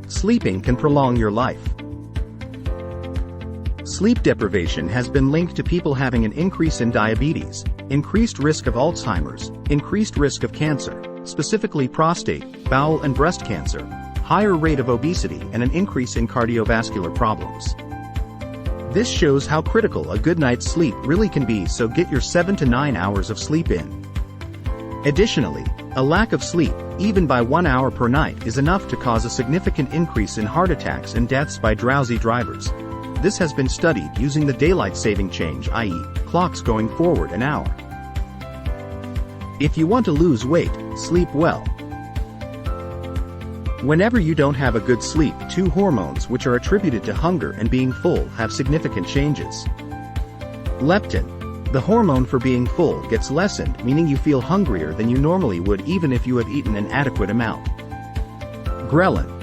Sleeping can prolong your life. Sleep deprivation has been linked to people having an increase in diabetes, increased risk of Alzheimer's, increased risk of cancer, specifically prostate, bowel and breast cancer, higher rate of obesity and an increase in cardiovascular problems. This shows how critical a good night's sleep really can be, so get your 7 to 9 hours of sleep in. Additionally, a lack of sleep, even by 1 hour per night, is enough to cause a significant increase in heart attacks and deaths by drowsy drivers. This has been studied using the daylight saving change, i.e., clocks going forward an hour. If you want to lose weight, sleep well. Whenever you don't have a good sleep, two hormones which are attributed to hunger and being full have significant changes. Leptin, the hormone for being full, gets lessened, meaning you feel hungrier than you normally would even if you have eaten an adequate amount. Ghrelin,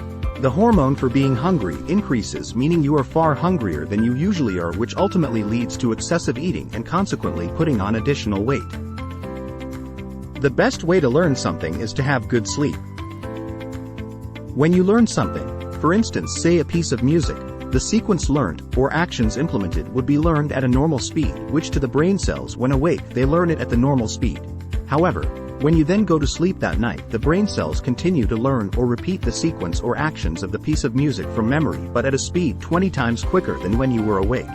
the hormone for being hungry, increases, meaning you are far hungrier than you usually are, which ultimately leads to excessive eating and consequently putting on additional weight. The best way to learn something is to have good sleep. When you learn something, for instance say a piece of music, the sequence learned, or actions implemented, would be learned at a normal speed, which to the brain cells when awake they learn it at the normal speed. However, when you then go to sleep that night, the brain cells continue to learn or repeat the sequence or actions of the piece of music from memory, but at a speed 20 times quicker than when you were awake.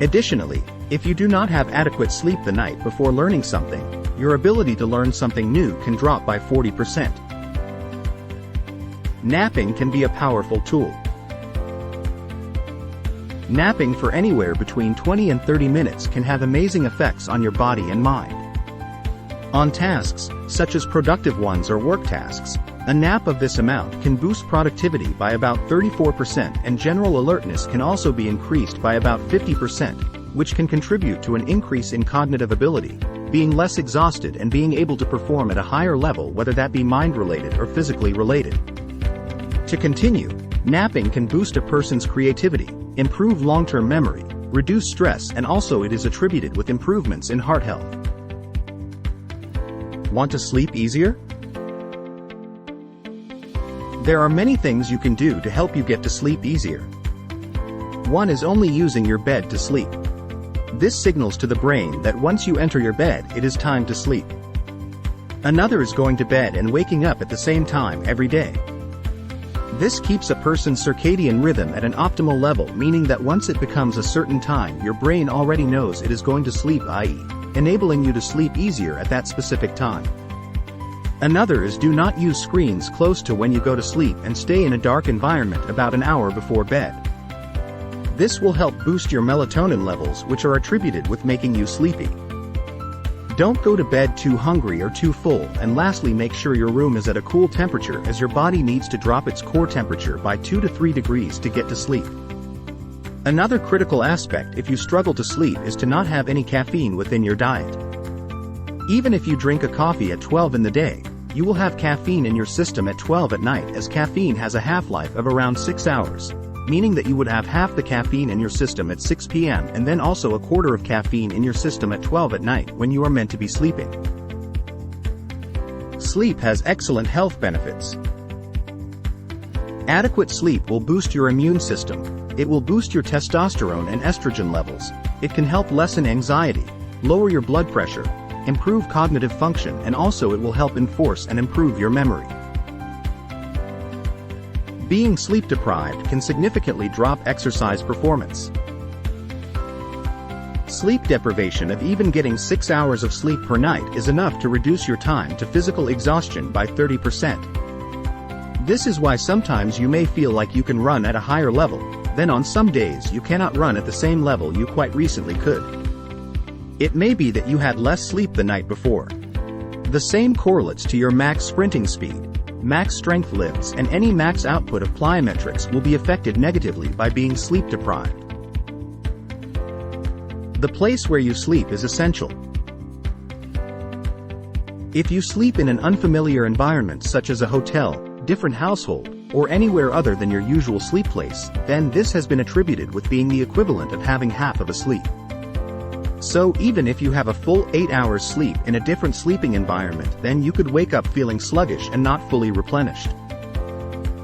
Additionally, if you do not have adequate sleep the night before learning something, your ability to learn something new can drop by 40%. Napping can be a powerful tool. Napping for anywhere between 20 and 30 minutes can have amazing effects on your body and mind. On tasks, such as productive ones or work tasks, a nap of this amount can boost productivity by about 34%, and general alertness can also be increased by about 50%, which can contribute to an increase in cognitive ability, being less exhausted and being able to perform at a higher level, whether that be mind-related or physically related. To continue, napping can boost a person's creativity, improve long-term memory, reduce stress, and also it is attributed with improvements in heart health. Want to sleep easier? There are many things you can do to help you get to sleep easier. One is only using your bed to sleep. This signals to the brain that once you enter your bed, it is time to sleep. Another is going to bed and waking up at the same time every day. This keeps a person's circadian rhythm at an optimal level, meaning that once it becomes a certain time, your brain already knows it is going to sleep, i.e., enabling you to sleep easier at that specific time. Another is do not use screens close to when you go to sleep and stay in a dark environment about an hour before bed. This will help boost your melatonin levels, which are attributed with making you sleepy. Don't go to bed too hungry or too full, and lastly make sure your room is at a cool temperature, as your body needs to drop its core temperature by 2 to 3 degrees to get to sleep. Another critical aspect if you struggle to sleep is to not have any caffeine within your diet. Even if you drink a coffee at 12 in the day, you will have caffeine in your system at 12 at night, as caffeine has a half-life of around 6 hours. Meaning that you would have half the caffeine in your system at 6 p.m. and then also a quarter of caffeine in your system at 12 at night when you are meant to be sleeping. Sleep has excellent health benefits. Adequate sleep will boost your immune system, it will boost your testosterone and estrogen levels, it can help lessen anxiety, lower your blood pressure, improve cognitive function, and also it will help enforce and improve your memory. Being sleep deprived can significantly drop exercise performance. Sleep deprivation of even getting 6 hours of sleep per night is enough to reduce your time to physical exhaustion by 30%. This is why sometimes you may feel like you can run at a higher level, then on some days you cannot run at the same level you quite recently could. It may be that you had less sleep the night before. The same correlates to your max sprinting speed, max strength lifts, and any max output of plyometrics will be affected negatively by being sleep deprived. The place where you sleep is essential. If you sleep in an unfamiliar environment such as a hotel, different household, or anywhere other than your usual sleep place, then this has been attributed with being the equivalent of having half of a sleep. So even if you have a full 8 hours sleep in a different sleeping environment, then you could wake up feeling sluggish and not fully replenished.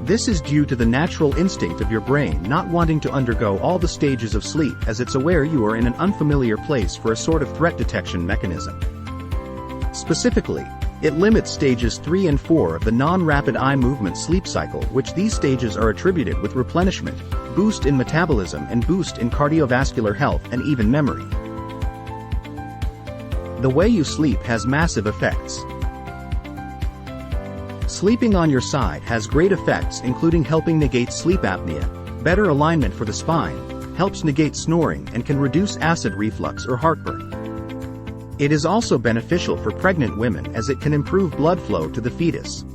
This is due to the natural instinct of your brain not wanting to undergo all the stages of sleep, as it's aware you are in an unfamiliar place for a sort of threat detection mechanism. Specifically, it limits stages 3 and 4 of the non-rapid eye movement sleep cycle, which these stages are attributed with replenishment, boost in metabolism and boost in cardiovascular health and even memory. The way you sleep has massive effects. Sleeping on your side has great effects, including helping negate sleep apnea, better alignment for the spine, helps negate snoring, and can reduce acid reflux or heartburn. It is also beneficial for pregnant women as it can improve blood flow to the fetus.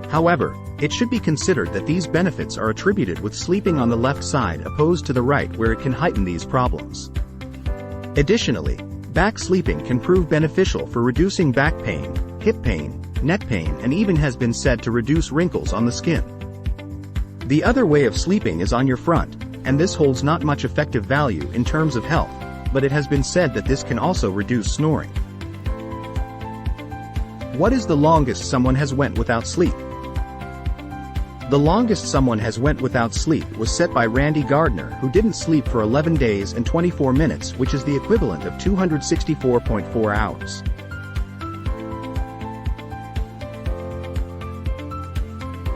However, it should be considered that these benefits are attributed with sleeping on the left side opposed to the right, where it can heighten these problems. Additionally, back sleeping can prove beneficial for reducing back pain, hip pain, neck pain, and even has been said to reduce wrinkles on the skin. The other way of sleeping is on your front, and this holds not much effective value in terms of health, but it has been said that this can also reduce snoring. What is the longest someone has went without sleep? The longest someone has went without sleep was set by Randy Gardner, who didn't sleep for 11 days and 24 minutes, which is the equivalent of 264.4 hours.